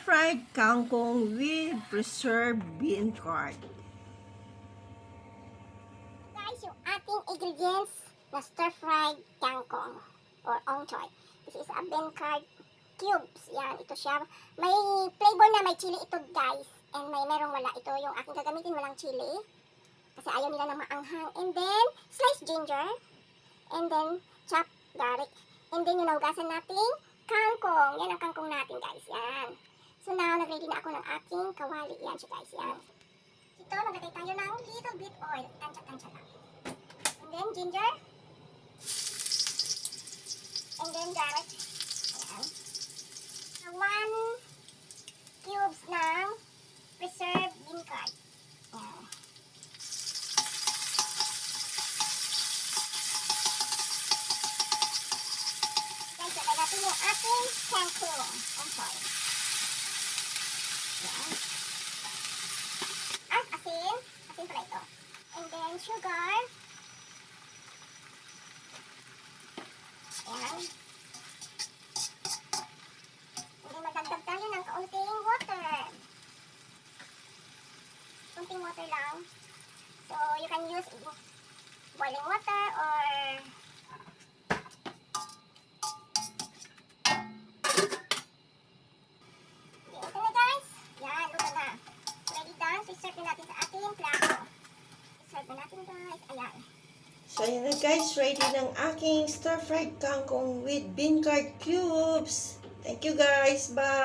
stir-fried kangkong with preserved beancurd. Guys, yung ating ingredients na stir-fried kangkong or ongchoy. This is a beancurd cubes. Yan, ito siya. May flavor na may chili ito, guys. And merong wala. Ito yung aking gagamitin, walang chili. Kasi ayaw nila ng maanghang. And then, sliced ginger. And then, chopped garlic. And then, yung naugasan nating kangkong. Yan ang kangkong natin, guys. Yan. So now, nag-ready na ako ng aking kawali. Yan siya, guys. Yan. Ito, maglagay tayo ng little bit oil. Tansya-tansya lang. And then, ginger. And then, garlic. Ayan. 1 cubes ng preserved beancurd. Ayan. Guys, lagay natin yung ating kangkong. I'm sorry. Ayan. Asin. Asin pala ito. And then, sugar. Ayan. And then, magdagdag tayo ng kaunting water. Kaunting water lang. So, you can use boiling water or ito na, guys. Yan, luto na. Ready done. So, serve na natin sa ating plato. Serve na natin, guys. Ayan. So, ayan na guys, ready ng aking stir-fried kangkong with beancurd cubes. Thank you guys. Bye!